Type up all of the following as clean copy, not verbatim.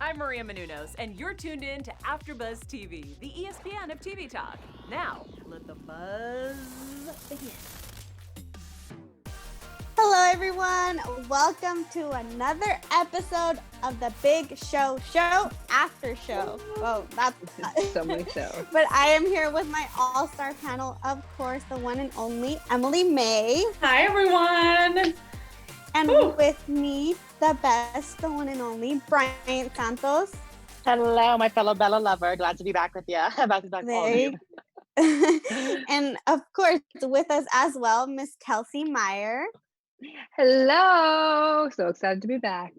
I'm Maria Menounos, and you're tuned in to AfterBuzz TV, the ESPN of TV talk. Now, let the buzz begin. Hello, everyone. Welcome to another episode of the Big Show After Show. Whoa, that's so many shows. But I am here with my all-star panel, of course, the one and only Emily May. Hi, everyone. And with me, the best, the one and only Bryant Santos. Hello, my fellow Bella lover. Glad to be back with you. Back to back all of you. And of course, with us as well, Miss Kelsey Meyer. Hello. So excited to be back.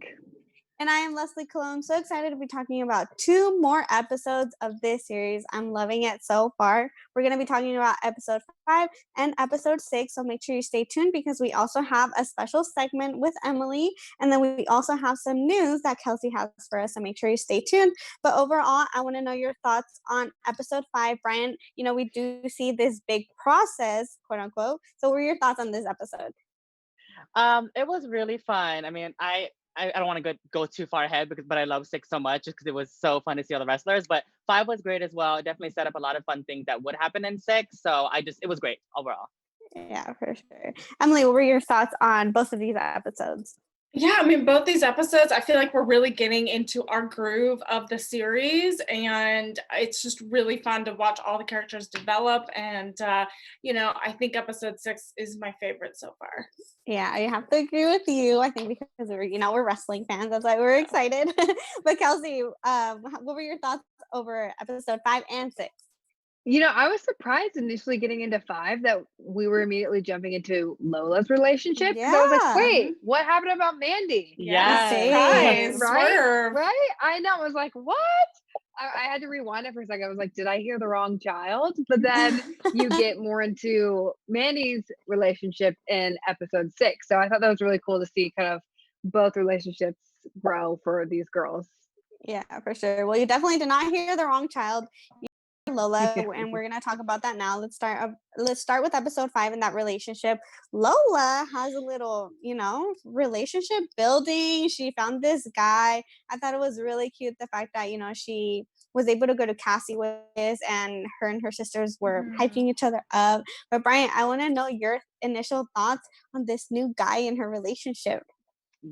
And I am Leslie Cologne. So excited to be talking about 2 more episodes of this series. I'm loving it so far. We're going to be talking about episode 5 and episode 6. So make sure you stay tuned because we also have a special segment with Emily. And then we also have some news that Kelsey has for us. So make sure you stay tuned. But overall, I want to know your thoughts on episode 5. Brian, we do see this big process, quote unquote. So what were your thoughts on this episode? It was really fun. I mean, I don't want to go too far ahead but I love 6 so much just because it was so fun to see all the wrestlers. But 5 was great as well. It definitely set up a lot of fun things that would happen in 6. So it was great overall. Yeah, for sure. Emily, what were your thoughts on both of these episodes? Yeah, I mean, both these episodes, I feel like we're really getting into our groove of the series, and it's just really fun to watch all the characters develop. And, I think episode 6 is my favorite so far. Yeah, I have to agree with you. I think because we're wrestling fans, that's why we're excited. But Kelsey, what were your thoughts over episode 5 and 6? I was surprised initially getting into 5 that we were immediately jumping into Lola's relationship. Yeah. I was like, wait, what happened about Mandy? Yeah, right? I know. I was like, what? I had to rewind it for a second. I was like, did I hear the wrong child? But then you get more into Mandy's relationship in episode 6. So I thought that was really cool to see kind of both relationships grow for these girls. Yeah, for sure. Well, you definitely did not hear the wrong child. Lola, and we're gonna talk about that now. Let's start with episode 5 and that relationship. Lola has a little, relationship building. She found this guy. I thought it was really cute the fact that she was able to go to Cassie with this, and her and her sisters were hyping each other up. But Brian, I want to know your initial thoughts on this new guy in her relationship.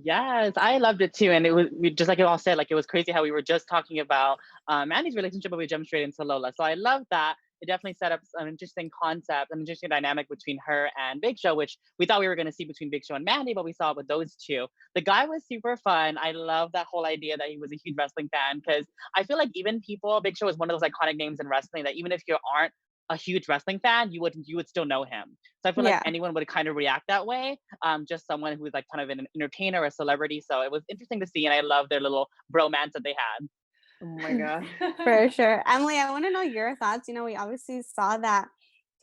Yes, I loved it too. And it was just like you all said, like it was crazy how we were just talking about Mandy's relationship, but we jumped straight into Lola. So I love that. It definitely set up an interesting concept, an interesting dynamic between her and Big Show, which we thought we were going to see between Big Show and Mandy, but we saw it with those two. The guy was super fun. I love that whole idea that he was a huge wrestling fan because I feel like Big Show is one of those iconic names in wrestling that even if you aren't a huge wrestling fan, you would still know him. So I feel like anyone would kind of react that way. Just someone who's like kind of an entertainer or a celebrity. So it was interesting to see, and I love their little bromance that they had. Oh my god. For sure. Emily, I want to know your thoughts. We obviously saw that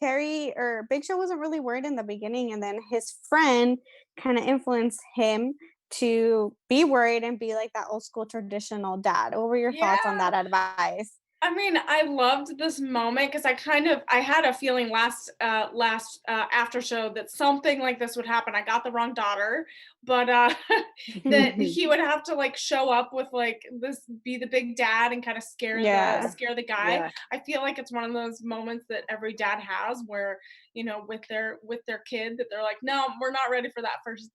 Big Show wasn't really worried in the beginning, and then his friend kind of influenced him to be worried and be like that old school traditional dad. What were your thoughts on that advice? I mean, I loved this moment because I had a feeling last after show that something like this would happen. I got the wrong daughter, but that he would have to like show up with like this, be the big dad and kind of scare the guy. Yeah. I feel like it's one of those moments that every dad has where, with their kid that they're like, no, we're not ready for that first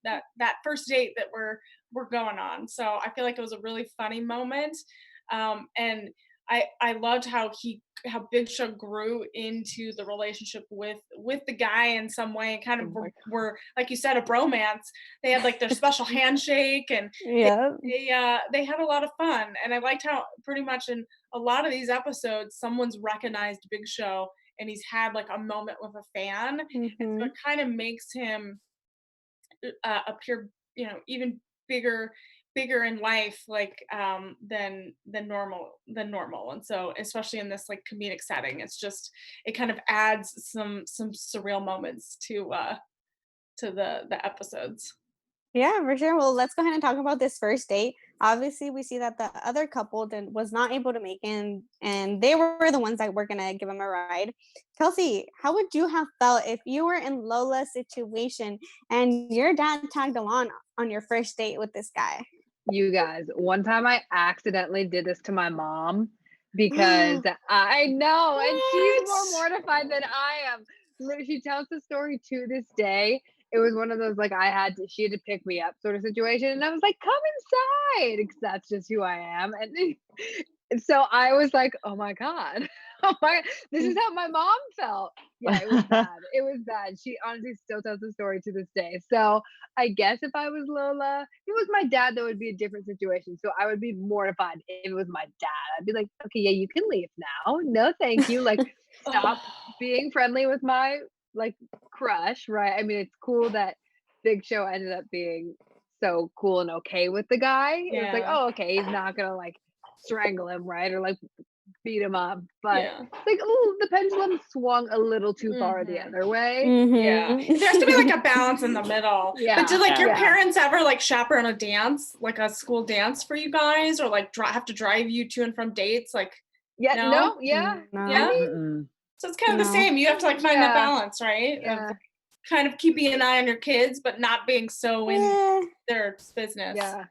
date that we're going on. So I feel like it was a really funny moment. And I loved how Big Show grew into the relationship with the guy in some way, and kind of were like you said, a bromance. They had like their special handshake, and they had a lot of fun. And I liked how pretty much in a lot of these episodes, someone's recognized Big Show and he's had like a moment with a fan, and so it kind of makes him appear, even bigger in life, like than normal. And so especially in this like comedic setting, it kind of adds some surreal moments to the episodes. Yeah, for sure. Well, let's go ahead and talk about this first date. Obviously, we see that the other couple was not able to make it, and they were the ones that were going to give him a ride. Kelsey, how would you have felt if you were in Lola's situation and your dad tagged along on your first date with this guy? You guys, one time I accidentally did this to my mom because I know, and she's more mortified than I am. She tells the story to this day. It was one of those like she had to pick me up sort of situation, and I was like, "Come inside," because that's just who I am. And so I was like, "Oh my god, oh my, this is how my mom felt." Yeah, it was bad. It was bad. She honestly still tells the story to this day. So I guess if I was Lola, if it was my dad, that would be a different situation. So I would be mortified if it was my dad. I'd be like, "Okay, yeah, you can leave now. No, thank you. Like, stop being friendly with my like crush, right?" I mean, it's cool that Big Show ended up being so cool and okay with the guy. It was like, Yeah. oh, okay, he's not gonna like strangle him, right? Or like beat him up. But Yeah. like, oh, the pendulum swung a little too far the Mhm. other way. Yeah. There has to be like a balance in the middle. Yeah. But did like your Yeah. parents ever like chaperone a dance, like a school dance for you guys, or like have to drive you to and from dates? Like, Yeah, no? no, yeah. No. Yeah? I mean, Mm-mm. So it's kind of the No. same. You have to like find that Yeah. balance, right? Yeah. Of kind of keeping an eye on your kids, but not being so in Yeah. their business. yeah.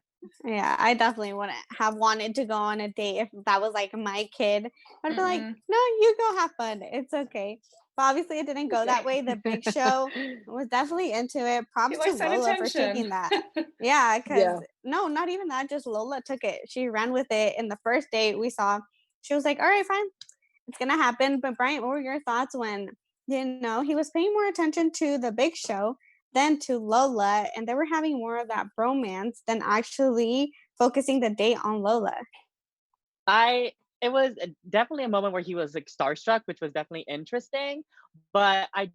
Yeah, I definitely wouldn't have wanted to go on a date if that was like my kid. I'd be like, Mhm. no, you go have fun. It's okay. But obviously, it didn't go that way. The Big Show was definitely into it. He Props to likes that Lola for attention. taking that. Yeah, because Yeah. no, not even that. Just Lola took it. She ran with it. In the first date we saw, she was like, all right, fine. It's going to happen. But Bryant, what were your thoughts when, he was paying more attention to the Big Show than to Lola, and they were having more of that bromance than actually focusing the date on Lola? It was definitely a moment where he was like starstruck, which was definitely interesting. But I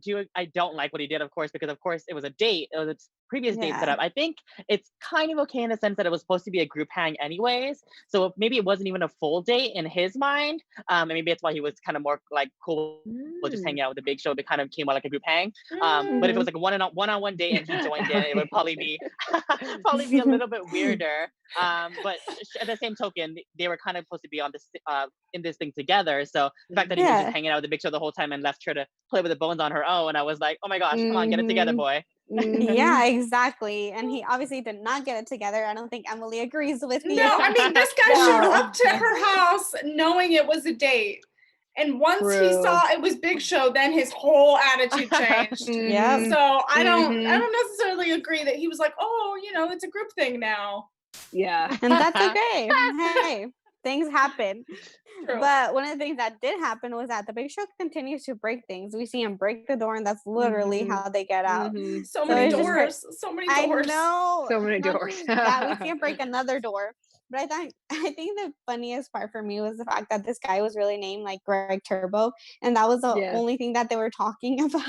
don't like what he did, of course, because of course it was a date. It was a previous date Yeah. setup. I think it's kind of okay in the sense that it was supposed to be a group hang anyways. So maybe it wasn't even a full date in his mind. And maybe that's why he was kind of more like cool with just hanging out with the Big Show. It kind of came out like a group hang. But if it was like a one-on-one date and he joined in, it would probably be a little bit weirder. But at the same token, they were kind of supposed to be on this in this thing together. So the fact that he was Yeah. just hanging out with the Big Show the whole time and left her to play with the bones on her own, I was like, oh my gosh, come on, get it together, boy. Yeah, exactly. And he obviously did not get it together. I don't think Emily agrees with you. No, I mean, this guy No. showed up to her house knowing it was a date. And once he True. saw it was Big Show, then his whole attitude changed. Yep. So I don't Mhm. necessarily agree that he was like, oh, it's a group thing now. Yeah. And that's okay. Hey, things happen. True. But one of the things that did happen was that the Big Show continues to break things. We see him break the door, and that's literally how they get out. Mhm. So So many it's just doors. So many I doors. know. So many Not doors. just that, we see him break another door. But I think the funniest part for me was the fact that this guy was really named like Greg Turbo, and that was the Yes. only thing that they were talking about.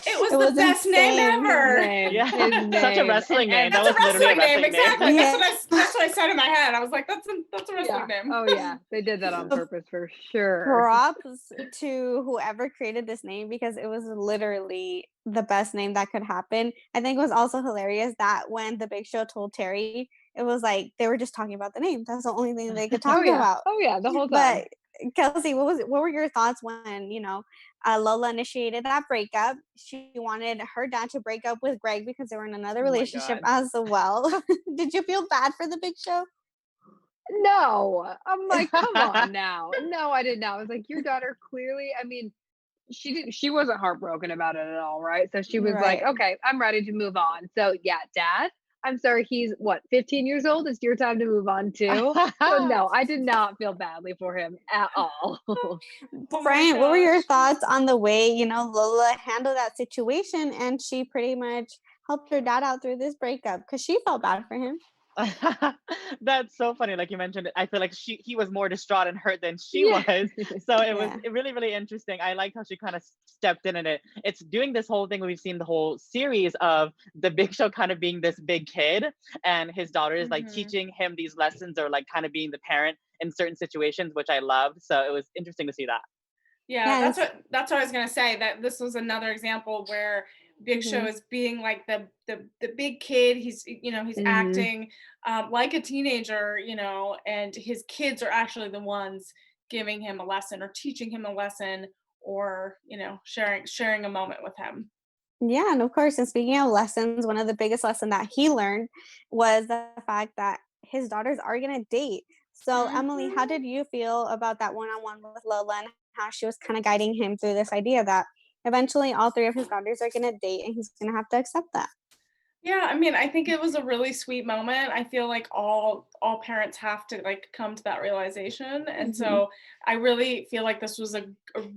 It was the best name insane. ever. Yeah, His such a name. wrestling name. And That That's was a literally wrestling a name, wrestling name. exactly. Yeah. That's what I said in my head. I was like, that's a wrestling yeah. name. Oh yeah, they did that on purpose for sure. Props to whoever created this name because it was literally the best name that could happen. I think it was also hilarious that when the Big Show told Terry, it was like they were just talking about the name. That's the only thing they could talk about. Oh yeah, the whole time. But Kelsey, what were your thoughts when Lola initiated that breakup? She wanted her dad to break up with Greg because they were in another Oh my relationship God. as well. Did you feel bad for the Big Show? No, I'm like, come on now. No, I did not. I was like, your daughter clearly, I mean, she wasn't heartbroken about it at all, right? So she was like, Right. okay, I'm ready to move on. So yeah, dad, I'm sorry, he's what, 15 years old? It's your time to move on too. So no, I did not feel badly for him at all. Oh my Brian, what were your gosh. thoughts on the way Lola handled that situation, and she pretty much helped her dad out through this breakup because she felt bad for him? That's so funny. Like you mentioned, I feel like he was more distraught and hurt than she Yeah. was. So it was Yeah. really, really interesting. I liked how she kind of stepped in it. It's doing this whole thing where we've seen the whole series of the Big Show kind of being this big kid and his daughter is like Mhm. teaching him these lessons or like kind of being the parent in certain situations, which I loved. So it was interesting to see that. Yeah, Yes. that's what I was gonna say. That this was another example where Big Show Mhm. is being like the big kid. He's he's Mhm. acting like a teenager, and his kids are actually the ones giving him a lesson or teaching him a lesson or sharing a moment with him. Yeah, and of course, and speaking of lessons, one of the biggest lesson that he learned was the fact that his daughters are gonna date. So Emily, how did you feel about that one-on-one with Lola and how she was kind of guiding him through this idea that eventually all three of his daughters are gonna date and he's gonna have to accept that? Yeah, I mean, I think it was a really sweet moment. I feel like all parents have to like come to that realization. And so I really feel like this was a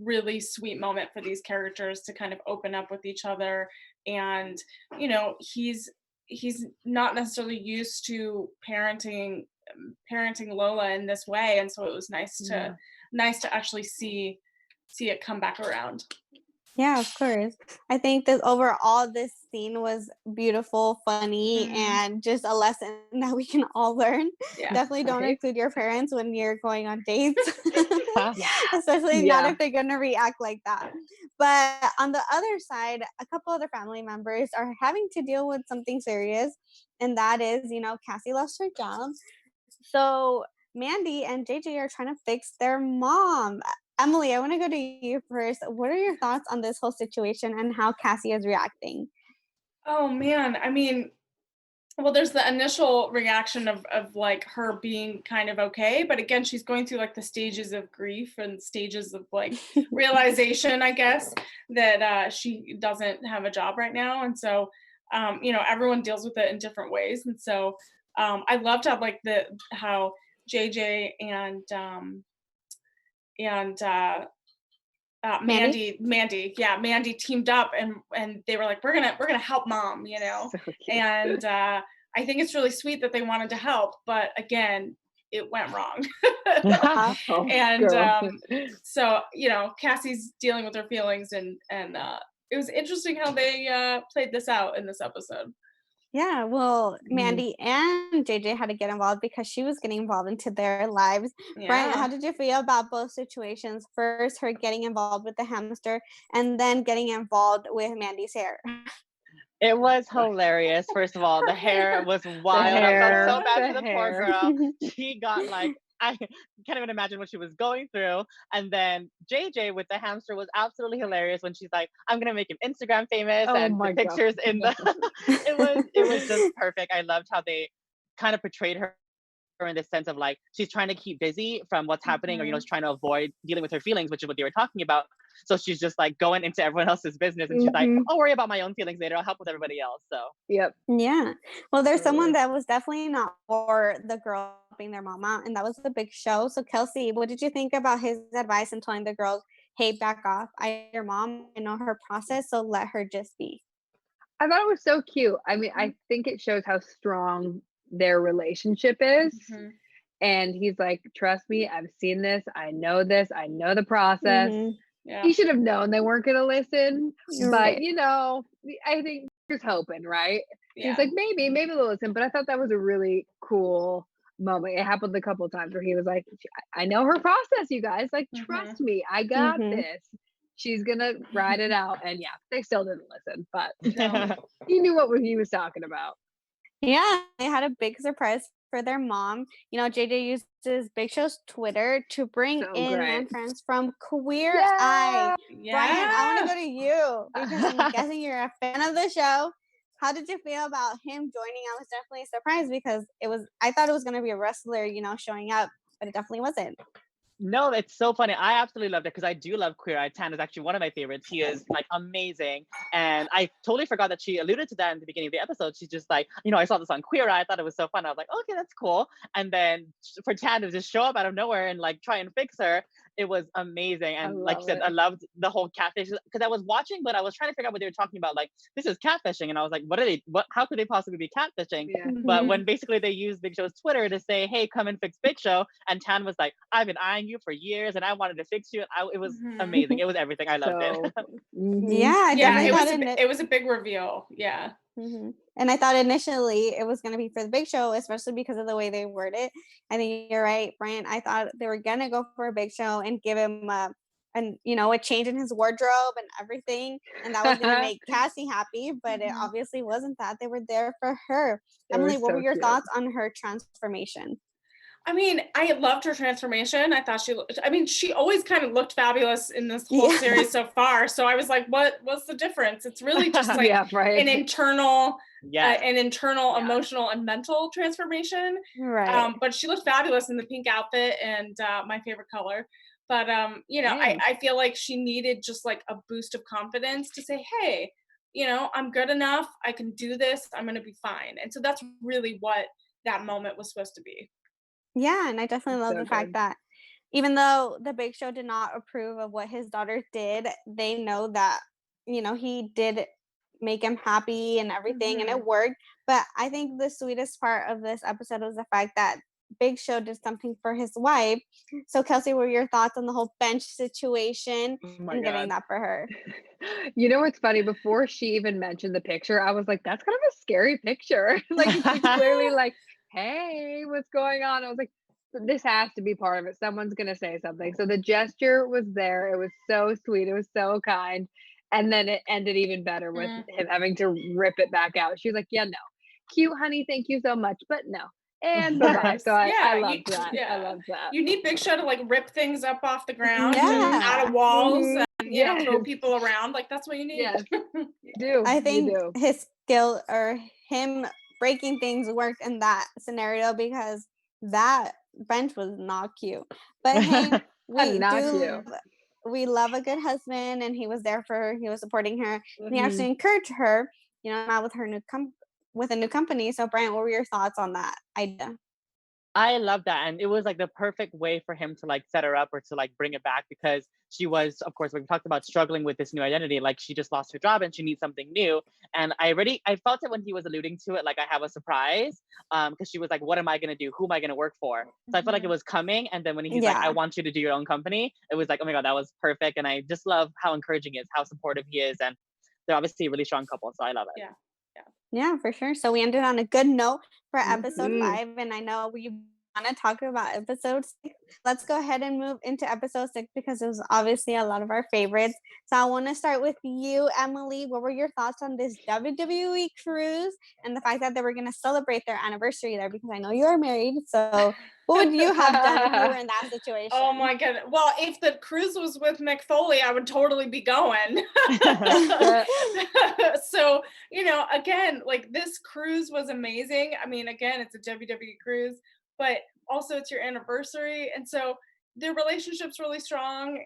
really sweet moment for these characters to kind of open up with each other. And, you know, he's not necessarily used to parenting Lola in this way. And so it was nice to actually see it come back around. Yeah, of course. I think that overall this scene was beautiful, funny, and just a lesson that we can all learn. Yeah. Definitely don't Right. include your parents when you're going on dates. Yeah. Especially not Yeah. if they're gonna react like that. But on the other side, a couple other family members are having to deal with something serious, and that is, you know, Cassie lost her job. So Mandy and JJ are trying to fix their mom. Emily, I want to go to you first. What are your thoughts on this whole situation and how Cassie is reacting? Oh man, I mean, well, there's the initial reaction of like her being kind of okay, but again, she's going through like the stages of grief and stages of like realization, I guess, that she doesn't have a job right now, and so you know, everyone deals with it in different ways, and so I loved how like how JJ and Mandy? Mandy teamed up and they were like, we're gonna help mom, you know, So cute. and I think it's really sweet that they wanted to help, but again, it went wrong. Oh, And girl. so you know, Cassie's dealing with her feelings, and it was interesting how they played this out in this episode. Yeah, well, Mhm. Mandy and JJ had to get involved because she was getting involved into their lives. Brian, how Yeah. did you feel about both situations? First, her getting involved with the hamster, and then getting involved with Mandy's hair. It was hilarious. First of all, the hair was The wild. I felt so hair. bad The for the poor hair. girl. She got like, I can't even imagine what she was going through. And then JJ with the hamster was absolutely hilarious when she's like, I'm gonna make him Instagram famous, Oh and the my god. pictures in the it was just perfect. I loved how they kind of portrayed her in the sense of like she's trying to keep busy from what's happening, or she's trying to avoid dealing with her feelings, which is what they were talking about. So she's just like going into everyone else's business, and she's like, Mhm. I'll worry about my own feelings later, I'll help with everybody else. So Yep. Yeah. Well, there's someone Totally. that was definitely not for the girl helping their mom out, and that was the Big Show. So, Kelsey, what did you think about his advice in telling the girls, hey, back off? Your mom, I know her process, so let her just be. I thought it was so cute. I mean, I think it shows how strong their relationship is. And he's like, trust me, I've seen this. I know the process. Yeah. He should have known they weren't going to listen. You're But, right. you know, I think he's hoping, right? Yeah. He's like, maybe they'll listen. But I thought that was a really cool moment. It happened a couple of times where he was like, I know her process, you guys. Like, trust me, I got this. She's going to ride it out. And yeah, they still didn't listen. But No. he knew what he was talking about. Yeah, they had a big surprise for their mom. You know, JJ uses Big Show's Twitter to bring So in man great. friends from Queer Eye. Yeah. Brian, I want to Yeah. go to you because I'm guessing you're a fan of the show. How did you feel about him joining? I was definitely surprised because I thought it was going to be a wrestler, you know, showing up, but it definitely wasn't. No, it's so funny. I absolutely loved it because I do love Queer Eye. Tan is actually one of my favorites. He is like amazing. And I totally forgot that she alluded to that in the beginning of the episode. She's just like, I saw this on Queer Eye. I thought it was so fun. I was like, okay, that's cool. And then for Tan to just show up out of nowhere and like try and fix her, it was amazing. And like you said, I loved the whole catfish because I was watching, but I was trying to figure out what they were talking about. Like, this is catfishing. And I was like, how could they possibly be catfishing? Yeah. But when basically they used Big Show's Twitter to say, hey, come and fix Big Show. And Tan was like, I've been eyeing you for years and I wanted to fix you. It was amazing. It was everything. I loved it. Yeah, I Yeah, definitely thought it was a big reveal. Yeah. And I thought initially it was going to be for the Big Show, especially because of the way they word it. I think you're right, Brian. I thought they were going to go for a Big Show and give him a change in his wardrobe and everything. And that was going to make Cassie happy, but it obviously wasn't that. They were there for her. They were Emily, what were so your cute. thoughts on her transformation? I mean, I loved her transformation. I thought she always kind of looked fabulous in this whole series so far. So I was like, what's the difference? It's really just like an internal, emotional and mental transformation. Right. But she looked fabulous in the pink outfit and my favorite color. But I feel like she needed just like a boost of confidence to say, hey, I'm good enough. I can do this. I'm going to be fine. And so that's really what that moment was supposed to be. Yeah, and I definitely love the fact that even though the Big Show did not approve of what his daughter did, they know that, he did make him happy and everything, and it worked. But I think the sweetest part of this episode was the fact that Big Show did something for his wife. So, Kelsey, what were your thoughts on the whole bench situation and getting that for her? You know what's funny? Before she even mentioned the picture, I was like, that's kind of a scary picture. Like, she's clearly like, hey, what's going on? I was like, this has to be part of it. Someone's going to say something. So the gesture was there. It was so sweet. It was so kind. And then it ended even better with him having to rip it back out. She was like, yeah, no. Cute, honey. Thank you so much. But no. And bye-bye. So I loved that. Yeah. I loved that. You need Big Show to like rip things up off the ground, out of walls, and throw people around. Like that's what you need. Yes, you do. I think his skill or him breaking things worked in that scenario because that bench was not cute. But hey, we love a good husband, and he was there for her. He was supporting her, and he actually encouraged her, now with her with a new company. So, Brian, what were your thoughts on that idea? I love that. And it was like the perfect way for him to like set her up or to like bring it back, because she was, of course, we talked about struggling with this new identity. Like she just lost her job and she needs something new. And I felt it when he was alluding to it, like I have a surprise. Because she was like, what am I going to do? Who am I going to work for? So I felt like it was coming. And then when he's like, I want you to do your own company, it was like, oh my God, that was perfect. And I just love how encouraging he is, how supportive he is. And they're obviously a really strong couple. So I love it. Yeah, for sure. So we ended on a good note for episode 5, and I know we want to talk about episode 6. Let's go ahead and move into episode 6 because it was obviously a lot of our favorites. So I want to start with you, Emily. What were your thoughts on this WWE cruise and the fact that they were going to celebrate their anniversary there? Because I know you are married. So what would you have done if you were in that situation? Oh my goodness. Well, if the cruise was with Mick Foley, I would totally be going. So, again, like this cruise was amazing. I mean, again, it's a WWE cruise, but also it's your anniversary. And so their relationship's really strong,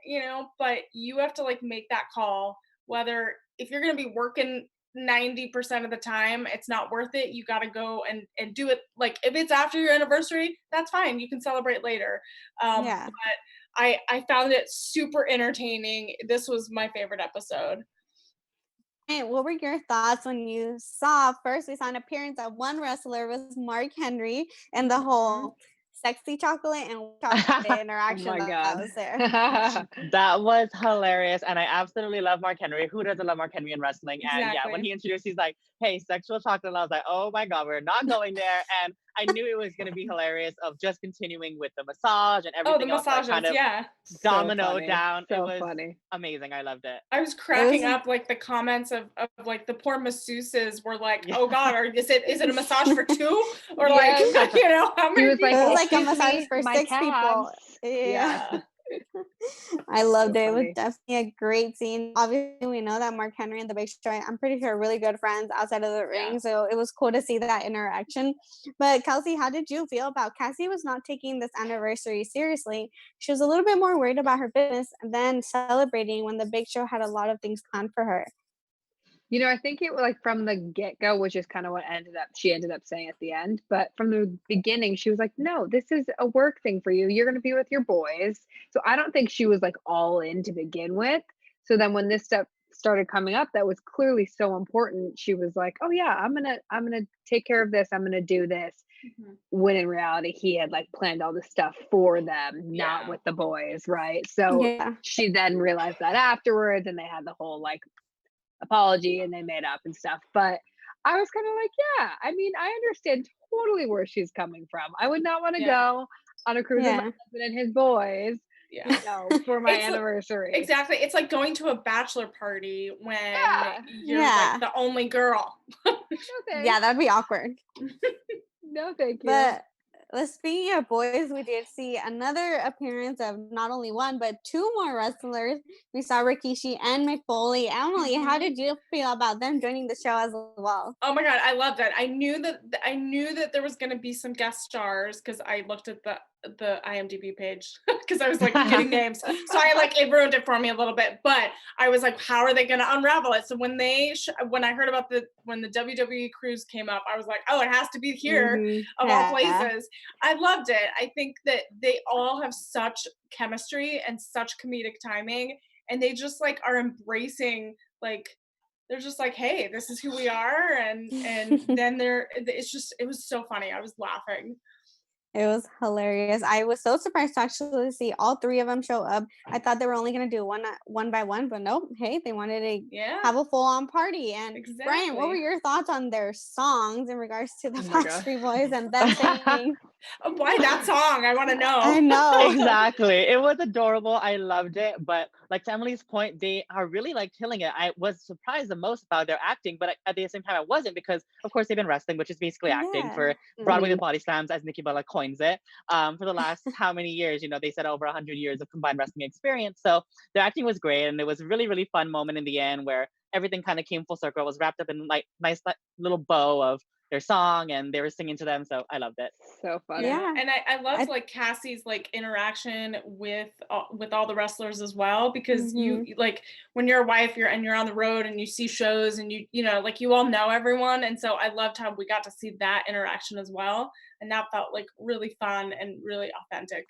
but you have to like make that call, whether if you're going to be working 90% of the time, it's not worth it. You got to go and do it. Like if it's after your anniversary, that's fine. You can celebrate later. But I found it super entertaining. This was my favorite episode. And what were your thoughts when you saw an appearance of one wrestler was Mark Henry and the whole sexy chocolate and chocolate interaction that was there? That was hilarious. And I absolutely love Mark Henry. Who doesn't love Mark Henry in wrestling? And when he introduced, he's like, hey, sexual chocolate. I was like, oh my God, we're not going there. And I knew it was going to be hilarious of just continuing with the massage and everything else that kind of domino down. So it was funny. Amazing. I loved it. I was cracking up like the comments of like the poor masseuses were like, oh God, is it a massage for 2? Or like, how many people? It was like a massage for 6 people. Yeah. I loved it. It was definitely a great scene. Obviously, we know that Mark Henry and the Big Show, I'm pretty sure, are really good friends outside of the ring. So it was cool to see that interaction. But Kelsey, how did you feel about Cassie was not taking this anniversary seriously? She was a little bit more worried about her business and then celebrating when the Big Show had a lot of things planned for her. I think it was like from the get-go, which is kind of what she ended up saying at the end. But from the beginning, she was like, no, this is a work thing for you. You're going to be with your boys. So I don't think she was like all in to begin with. So then when this stuff started coming up, that was clearly so important. She was like, oh yeah, I'm going to take care of this. I'm going to do this. When in reality, he had like planned all this stuff for them, not with the boys. Right. So she then realized that afterwards, and they had the whole like apology and they made up and stuff. But I was kind of like, I mean, I understand totally where she's coming from. I would not want to go on a cruise with my husband and his boys for my anniversary. Exactly. It's like going to a bachelor party when you're like the only girl. That'd be awkward. No, thank you. But Speaking of boys, we did see another appearance of not only one but two more wrestlers. We saw Rikishi and Mick Foley. Emily, how did you feel about them joining the show as well? Oh my god, I loved it. I knew that there was going to be some guest stars because I looked at the IMDb page because I was like getting names. So it ruined it for me a little bit, but I was like, how are they going to unravel it? So when I heard about when the WWE cruise came up, I was like, oh, it has to be here of all places. I loved it. I think that they all have such chemistry and such comedic timing, and they just like are embracing like they're just like, hey, this is who we are, and then it was so funny. I was laughing. It was hilarious. I was so surprised to actually see all three of them show up. I thought they were only going to do one by one, but nope. Hey, they wanted to have a full-on party. And Brian, what were your thoughts on their songs in regards to the Backstreet Boys and them singing? Why that song? I want to know. I know. Exactly. It was adorable. I loved it. But like to Emily's point, they are really like killing it. I was surprised the most about their acting, but at the same time I wasn't, because of course they've been wrestling, which is basically acting for Broadway with body slams, as Nikki Bella coins it, for the last how many years. They said over 100 years of combined wrestling experience. So their acting was great, and it was a really, really fun moment in the end where everything kind of came full circle. It was wrapped up in like nice little bow of their song, and they were singing to them, so I loved it. So funny. Yeah. And I loved like Cassie's like interaction with all the wrestlers as well, because you like when you're a wife, you're on the road and you see shows, and you know like you all know everyone, and so I loved how we got to see that interaction as well, and that felt like really fun and really authentic.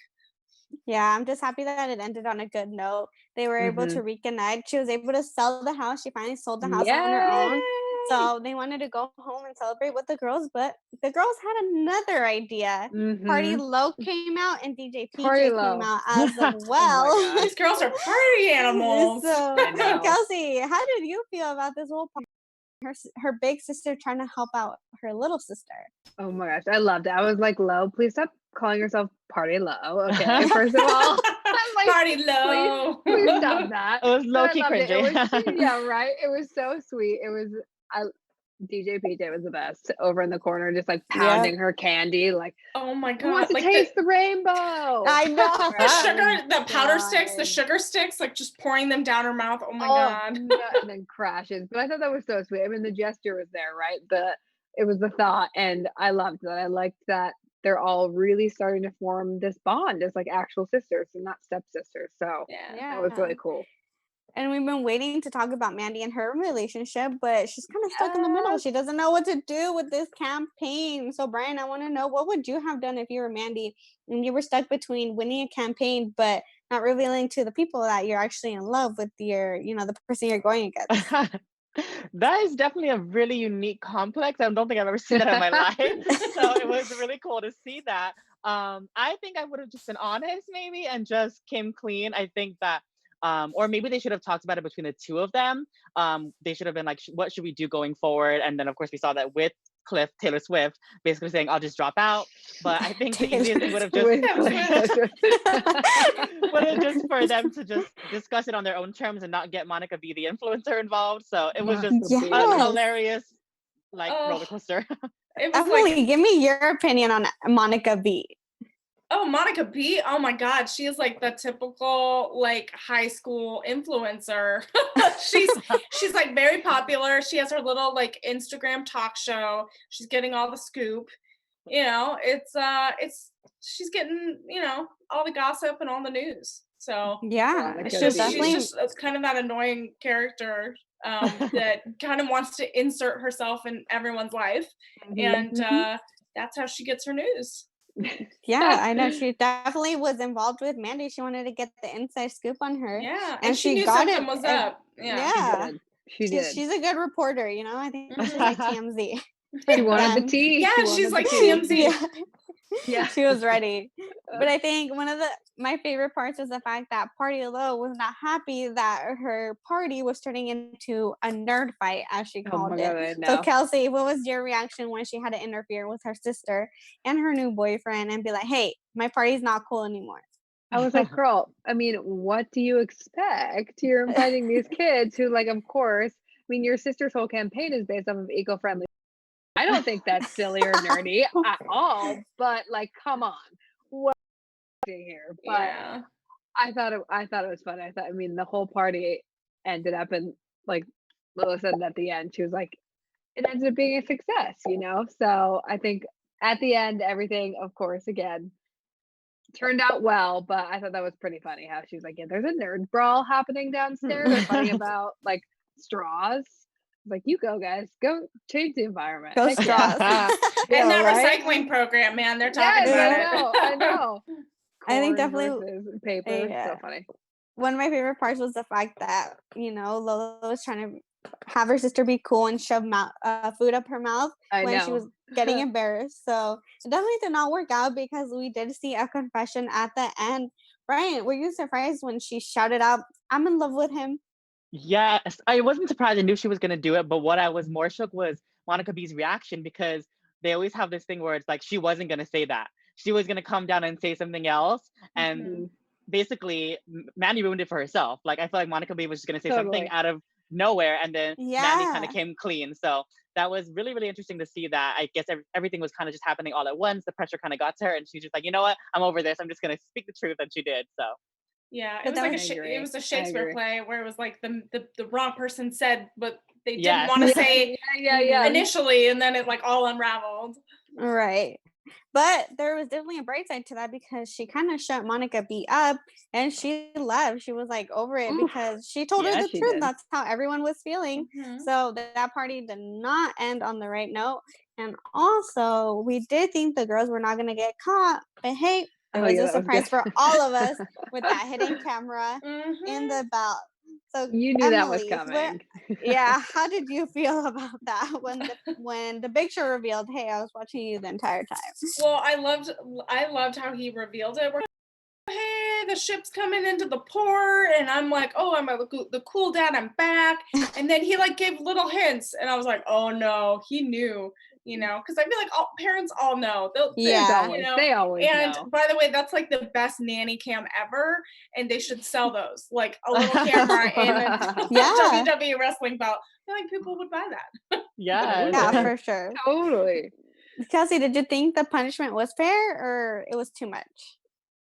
Yeah, I'm just happy that it ended on a good note. They were able to reconnect. She was able to sell the house. She finally sold the house on her own. So they wanted to go home and celebrate with the girls, but the girls had another idea. Party Low came out and DJ PJ came out as well. Oh these girls are party animals. So, Kelsey, how did you feel about this whole party? Her big sister trying to help out her little sister. Oh my gosh, I loved it. I was like, Lo, please stop calling yourself Party Low. Okay, first of all, I'm like, Party Low. Please stop that. It was low-key cringy. Yeah, right. It was so sweet. DJ PJ was the best over in the corner, just like pounding her candy, like, oh my god, who wants to like taste the rainbow? I know. The powder sticks, the sugar sticks, like just pouring them down her mouth. Oh my god. No, and then crashes. But I thought that was so sweet. I mean, the gesture was there, right? It was the thought, and I loved that. I liked that they're all really starting to form this bond as like actual sisters and not stepsisters. So that was really cool. And we've been waiting to talk about Mandy and her relationship, but she's kind of stuck in the middle. She doesn't know what to do with this campaign. So, Brian, I want to know, what would you have done if you were Mandy and you were stuck between winning a campaign, but not revealing to the people that you're actually in love with the person you're going against? That is definitely a really unique complex. I don't think I've ever seen that in my life. So it was really cool to see that. I think I would have just been honest maybe and just came clean. I think that or maybe they should have talked about it between the two of them. They should have been like, what should we do going forward? And then of course we saw that with Taylor Swift basically saying, I'll just drop out. But I think the easiest thing would have just for them to just discuss it on their own terms and not get Monica B, the influencer, involved. So it was just a hilarious roller coaster. Emily, give me your opinion on Monica B. Oh, Monica B. Oh my God. She is like the typical like high school influencer. she's like very popular. She has her little like Instagram talk show. She's getting all the scoop. She's getting, all the gossip and all the news. So it's kind of that annoying character that kind of wants to insert herself in everyone's life. And that's how she gets her news. Yeah, I know. She definitely was involved with Mandy. She wanted to get the inside scoop on her. Yeah, and she knew got something was up. Yeah, she did. She's a good reporter. I think she's like TMZ. She wanted the tea. Yeah, she's like TMZ. Yeah, she was ready. But I think one of my favorite parts was the fact that Party Low was not happy that her party was turning into a nerd fight, as she called it. So Kelsey, what was your reaction when she had to interfere with her sister and her new boyfriend and be like, hey, my party's not cool anymore? I was like, girl, I mean, what do you expect? You're inviting these kids who, like, of course, I mean, your sister's whole campaign is based off of eco-friendly. I don't think that's silly or nerdy at all, but like, come on, what here? But Yeah. I thought it was funny. I mean, the whole party ended up in, like Lila said at the end, she was like, it ended up being a success, you know? So I think at the end, everything, of course, again, turned out well, but I thought that was pretty funny how she was like, yeah, there's a nerd brawl happening downstairs. They're fighting about like straws. Like, you go, guys, go change the environment. Go Heck yeah. straws. And that right? recycling program, man, they're talking Yes, about I know. I think Corn definitely versus paper. yeah. So funny. One of my favorite parts was the fact that, Lola was trying to have her sister be cool and shove food up her mouth I when know. she was getting embarrassed. So it definitely did not work out because we did see a confession at the end. Brian, were you surprised when she shouted out, "I'm in love with him"? Yes, I wasn't surprised. I knew she was gonna do it, but what I was more shook was Monica B's reaction, because they always have this thing where it's like she wasn't gonna say that. She was gonna come down and say something else, and Mhm. basically Mandy ruined it for herself. Like, I feel like Monica B was just gonna say something Totally. out of nowhere, and then Mandy kind Yeah. of came clean. So that was really, really interesting to see that. I guess everything was kind of just happening all at once. The pressure kind of got to her, and she's just like, you know what? I'm over this. I'm just gonna speak the truth, and she did. So Yeah, it But was that like was- it was a I Shakespeare agree. play where it was like the wrong person said what they didn't Yes. want to say Yeah. initially, and then it like all unraveled. Right. But there was definitely a bright side to that because she kind of shut Monica B up and she left. She was like over it Oof. because she told her Yeah, the she truth. did. That's how everyone was feeling. Mhm. So that party did not end on the right note. And also, we did think the girls were not going to get caught. But hey, it Oh, was yeah, a that was surprise good. for all of us with that hidden camera in Mhm. the belt. So You knew that was Emily, coming. yeah, how did you feel about that when the Big Show revealed, "Hey, I was watching you the entire time"? Well, I loved how he revealed it. We're, hey, the ship's coming into the port, and I'm like, oh, I'm the cool dad, I'm back. And then he like gave little hints, and I was like, oh no, he knew, because I feel like all parents all know. Yeah. They always And know. by the way, that's like the best nanny cam ever, and they should sell those, like a little camera in a Yeah. WWE wrestling belt. I feel like people would buy that. yes. Yeah, for sure. Totally. Kelsey, did you think the punishment was fair or it was too much?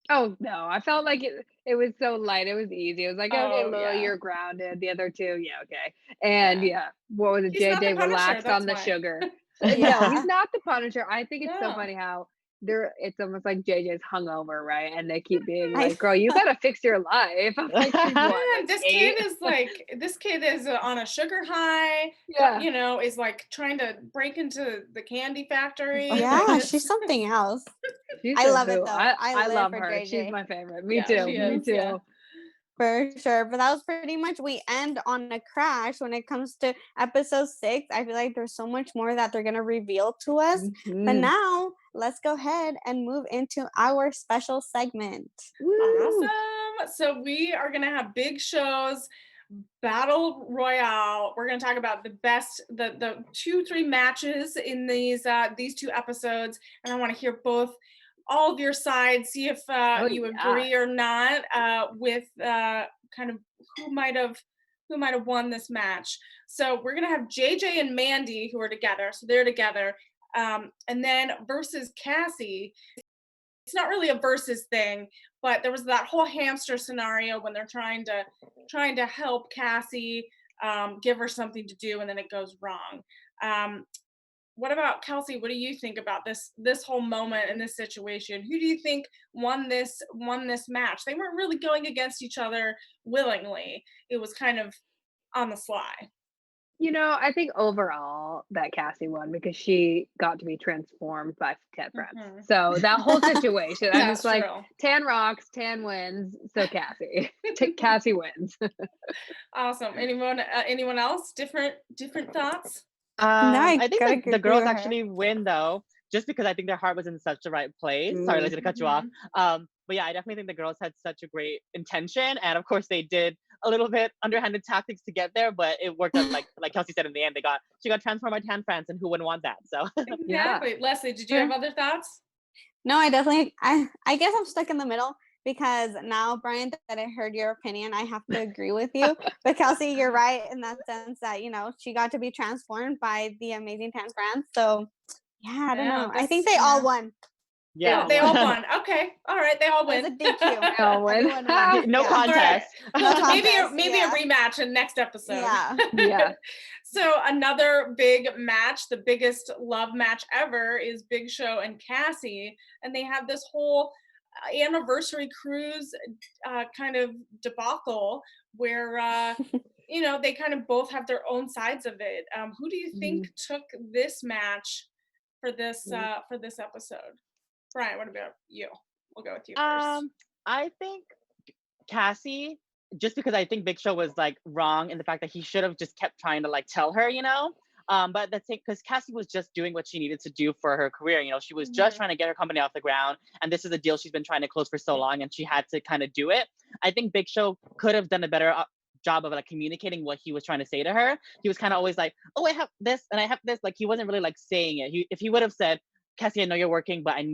Oh no, I felt like it was so light. It was easy. It was like, okay, Oh, Lila, yeah. you're grounded. The other two, yeah, okay. And Yeah. what was it? He's not the JJ Punisher, relaxed that's on the why. sugar. Yeah. No, he's not the Punisher. I think it's so No. funny how it's almost like JJ's hungover, right? And they keep being I- like, girl, you gotta fix your life. I'm like, she's what, Man, like this 8? kid is on a sugar high. Yeah. Is like trying to break into the candy factory. yeah, Like, she's something else. She's I a love it hoot. though. I I live love for her. She's JJ. my favorite. Me Yeah, too. she Me is, too. yeah. For sure. But that was pretty much, we end on a crash when it comes to episode 6. I feel like there's so much more that they're gonna reveal to us. But Mhm. now let's go ahead and move into our special segment. Woo. awesome. So we are gonna have Big Show's Battle Royale. We're gonna talk about the best, the 2-3 matches in these 2 episodes, and I want to hear all of your sides, see if you yeah. agree or not with kind of who might have won this match. So we're gonna have JJ and Mandy, who are together, so they're together, and then versus Cassie. It's not really a versus thing, but there was that whole hamster scenario when they're trying to help Cassie, give her something to do, and then it goes wrong. What about Kelsey? What do you think about this whole moment and this situation? Who do you think won this match? They weren't really going against each other willingly. It was kind of on the sly. I think overall that Cassie won because she got to be transformed by Tan friends. Mhm. So that whole situation, I'm That's just like, true. Tan rocks, Tan wins, so Cassie. Cassie wins. Awesome. Anyone else? Different thoughts? I I think gotta the agree girls with her. actually win though, just because I think their heart was in such the right place. Sorry, Liz, to cut you off. But yeah, I definitely think the girls had such a great intention, and of course they did a little bit underhanded tactics to get there, but it worked out like Kelsey said in the end. She got transformed by Tan France, and who wouldn't want that? So Exactly. Leslie, did you have other thoughts? No, I definitely, I guess I'm stuck in the middle because now, Brian, that I heard your opinion, I have to agree with you. But Kelsey, you're right in that sense that, she got to be transformed by the Amazing 10 friends. So, yeah, I don't Yeah, know. I think that's- they all yeah. won. Yeah. They all won. Okay. All right. They all It was win. a DQ. No one. Everyone won. No Yeah. contest. No maybe contest, maybe yeah. a rematch in next episode. Yeah. Yeah. So another big match, the biggest love match ever, is Big Show and Cassy, and they have this whole anniversary cruise kind of debacle where they kind of both have their own sides of it. Who do you think took this match for this episode? Brian, what about you? We'll go with you first. I think Cassie, just because I think Big Show was like wrong in the fact that he should have just kept trying to like tell her, but that's it, because Cassie was just doing what she needed to do for her career. She was just trying to get her company off the ground, and this is a deal she's been trying to close for so long, and she had to kind of do it. I think Big Show could have done a better job of like communicating what he was trying to say to her. He was kind of always like, "Oh, I have this and I have this." Like he wasn't really like saying it. If he would have said, "Cassie, I know you're working, but I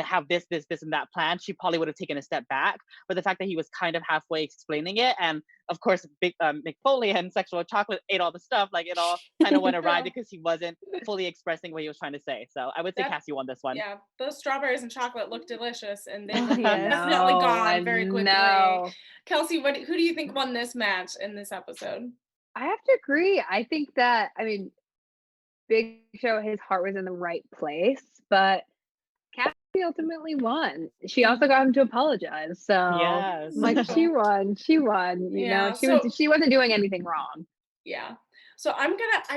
have this, and that plan," she probably would have taken a step back. But the fact that he was kind of halfway explaining it, and of course, Mick Foley and Sexual Chocolate ate all the stuff, like it all kind of went awry because he wasn't fully expressing what he was trying to say. So I would say Cassie won this one. Yeah, those strawberries and chocolate look delicious, and they Oh, were yes. definitely gone very quickly. No. Kelsey, who do you think won this match in this episode? I have to agree. I think that, Big Show, his heart was in the right place, but Cassie ultimately won. She also got him to apologize. So Yes. like she won. She won. Yeah, She wasn't doing anything wrong. Yeah. So I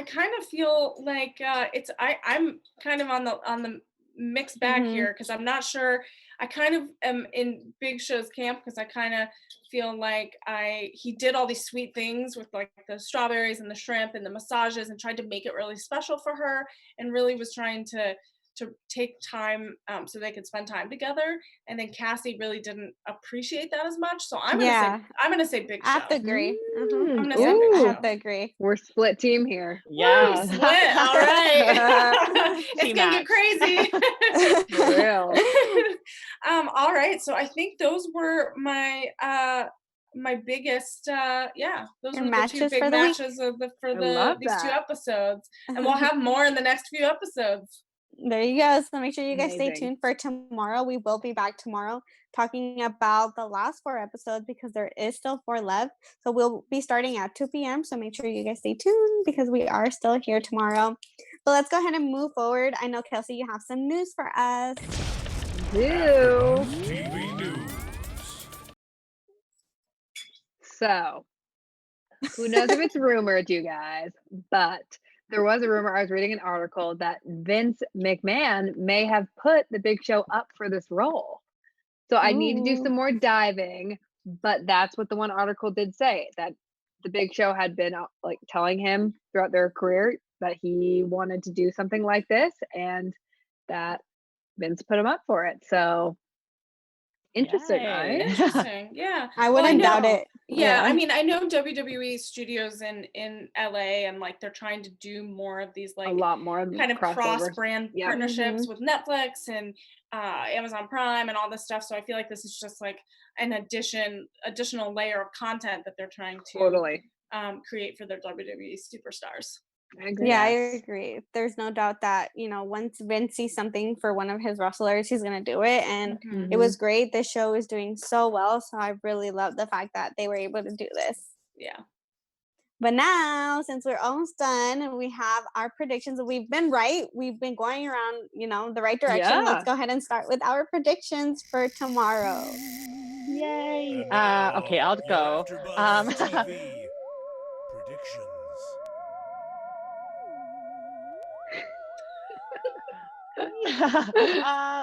kind of feel like I'm kind of on the mixed bag here, because I'm not sure. I kind of am in Big Show's camp, because I kind of feel like he did all these sweet things with like the strawberries and the shrimp and the massages, and tried to make it really special for her, and really was trying to take time so they could spend time together. And then Cassie really didn't appreciate that as much. So I'm gonna say Big Show. I have to agree. I'm gonna say I Big Show. have to agree. We're split team here. Yeah. Split. All right. It's Team gonna get crazy. For real. All right. So I think those were my biggest those Your were the two matches big for the week? matches love these two that. episodes. And we'll have more in the next few episodes. There you go. So make sure you guys stay Amazing. tuned for tomorrow. We will be back tomorrow talking about the last 4 episodes, because there is still 4 left. So we'll be starting at 2 p.m. So make sure you guys stay tuned, because we are still here tomorrow. But let's go ahead and move forward. I know, Kelsey, you have some news for us. Do. TV news. So, who knows if it's rumored, you guys, but there was a rumor. I was reading an article that Vince McMahon may have put the Big Show up for this role. So I need to do some more diving, but that's what the one article did say, that the Big Show had been like telling him throughout their career that he wanted to do something like this, and that Vince put him up for it. So interesting, Yay. right? Interesting. Yeah. I wouldn't Well, I doubt know- it. Yeah, I mean, I know WWE studios in LA, and like they're trying to do more of these like A lot more kind of crossovers. cross-brand Yeah. partnerships with Netflix and Amazon Prime and all this stuff. So I feel like this is just like an additional layer of content that they're trying to Totally. create for their WWE superstars. I agree. Yeah, I Yes. agree. There's no doubt that, once Vince sees something for one of his wrestlers, he's going to do it. And Mhm. it was great. This show is doing so well. So I really love the fact that they were able to do this. Yeah. But now, since we're almost done and we have our predictions, and we've been right, we've been going around, the right direction. Yeah. Let's go ahead and start with our predictions for tomorrow. Yay. And Okay, I'll now, go. AfterBuzz TV predictions.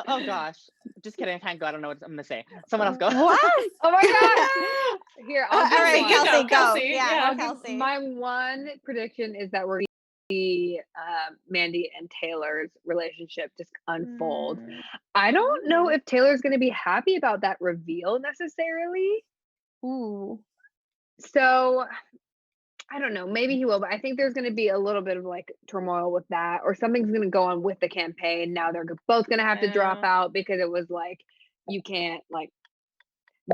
Oh gosh. Just kidding. I can't go. I don't know what I'm gonna say. Someone else go. What? Oh my god! Here, I'll do all right, one. you go, Kelsey, go. Kelsey. Yeah, Yeah. go, Kelsey. My one prediction is that we're going to see Mandy and Taylor's relationship just unfold. I don't know if Taylor's going to be happy about that reveal necessarily. Ooh. So I don't know. Maybe he will, but I think there's going to be a little bit of like turmoil with that, or something's going to go on with the campaign. Now they're both going to have to drop Yeah. out because it was like, you can't like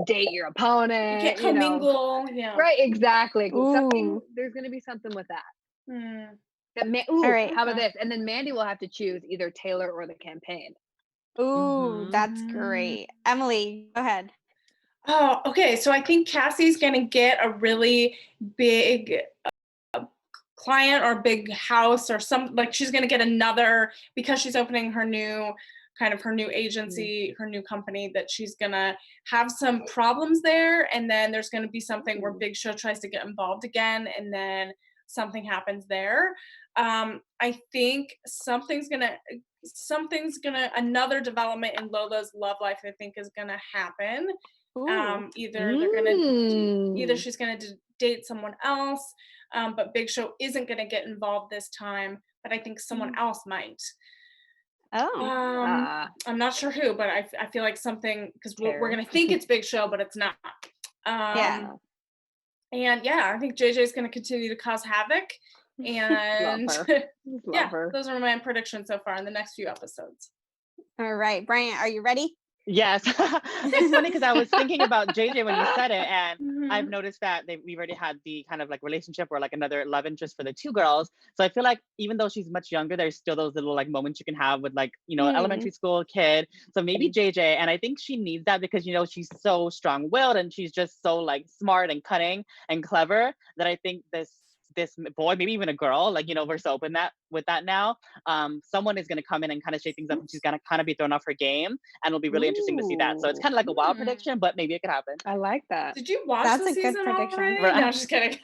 date your You opponent. can't You know. commingle. Yeah. Right, exactly. Something, Ooh. there's going to be something with that. Hmm. Ooh, right. how about this? And then Mandy will have to choose either Taylor or the campaign. Ooh, that's Mhm. great. Emily, go ahead. Oh, okay. So I think Cassie's gonna get a really big client or big house or she's going to get another, because she's opening her new agency, her new company, that she's going to have some problems there, and then there's going to be something where Big Show tries to get involved again, and then something happens there. I think another development in Lola's love life, I think, is going to happen. Ooh. Either she's going to date someone else, but Big Show isn't going to get involved this time, but I think someone else might. Oh. I'm not sure who, but I feel like something, because we're Terry. going to think it's Big Show, but it's not. Yeah. And yeah, I think JJ is going to continue to cause havoc. And Love her. Just love yeah, her. those are my predictions so far in the next few episodes. All right, Brian, are you ready? Yes. It's funny because I was thinking about JJ when you said it, and Mhm. I've noticed that we've already had the kind of like relationship or like another love interest for the two girls. So I feel like even though she's much younger, there's still those little like moments you can have with like, you know, elementary school kid. So maybe JJ, and I think she needs that because, you know, she's so strong-willed and she's just so like smart and cunning and clever that I think this boy, maybe even a girl, like, you know, we're so open with that now. Someone is going to come in and kind of shake things up, and she's going to kind of be thrown off her game, and it'll be really interesting to see that. So it's kind of like a wild prediction, but maybe it could happen. I like that. Did you watch That's the a good season prediction. already? Right. No, I'm just kidding.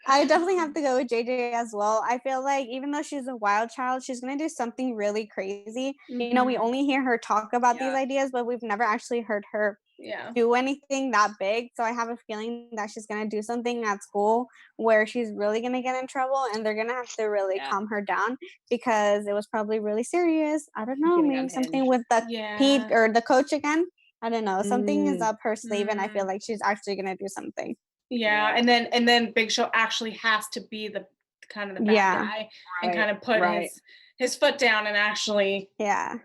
I definitely have to go with JJ as well. I feel like even though she's a wild child, she's gonna do something really crazy. You know, we Mhm. only hear her talk about these Yeah. ideas, but we've never actually heard her Yeah. do anything that big. So I have a feeling that she's gonna do something at school where she's really gonna get in trouble, and they're gonna have to really calm her down because it was probably really serious. I don't know, Getting maybe something unhinged. with the Pete Yeah. or the coach again. I don't know. Something is Mm. up her sleeve, and I feel like she's actually gonna do something. Yeah. And then Big Show actually has to be the kind of the bad Yeah. guy and Right, kind of put right. his foot down and actually, Yeah.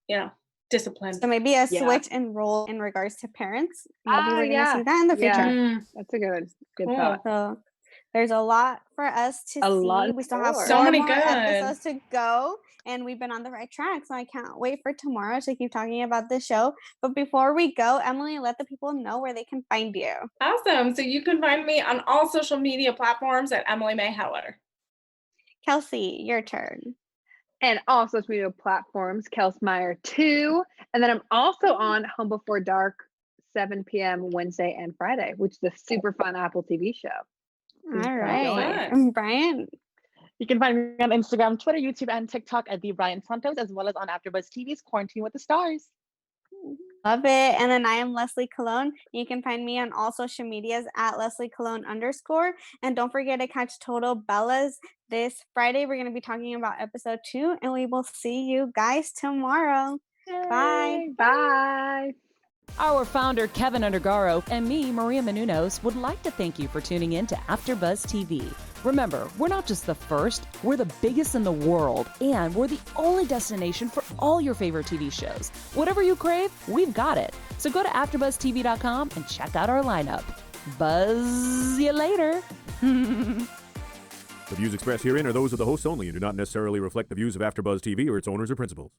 you know, discipline. So maybe a Yeah. switch in role in regards to parents. Maybe we're gonna see Yeah. that in the future. Yeah. Mm, That's a good cool. thought. So there's a lot for us to A lot see. in We still have store. So 4 many more good. episodes to go, and we've been on the right track. So I can't wait for tomorrow to keep talking about this show. But before we go, Emily, let the people know where they can find you. Awesome. So you can find me on all social media platforms at Emily May Heller. Kelsey, your turn. And all social media platforms, Kels Meyer 2. And then I'm also on Home Before Dark, 7 p.m. Wednesday and Friday, which is a super fun Apple TV show. All Enjoy. right. Fun. Brian. You can find me on Instagram, Twitter, YouTube, and TikTok at the Brian Santos, as well as on AfterBuzz TV's Quarantine with the Stars. Love it. And then I am Leslie Cologne. You can find me on all social medias at Leslie Cologne _. And don't forget to catch Total Bellas this Friday. We're going to be talking about episode 2, and we will see you guys tomorrow. Bye. Yay. Bye. Our founder, Kevin Undergaro, and me, Maria Menounos, would like to thank you for tuning in to AfterBuzz TV. Remember, we're not just the first, we're the biggest in the world, and we're the only destination for all your favorite TV shows. Whatever you crave, we've got it. So go to AfterBuzzTV.com and check out our lineup. Buzz you later. The views expressed herein are those of the hosts only and do not necessarily reflect the views of AfterBuzz TV or its owners or principals.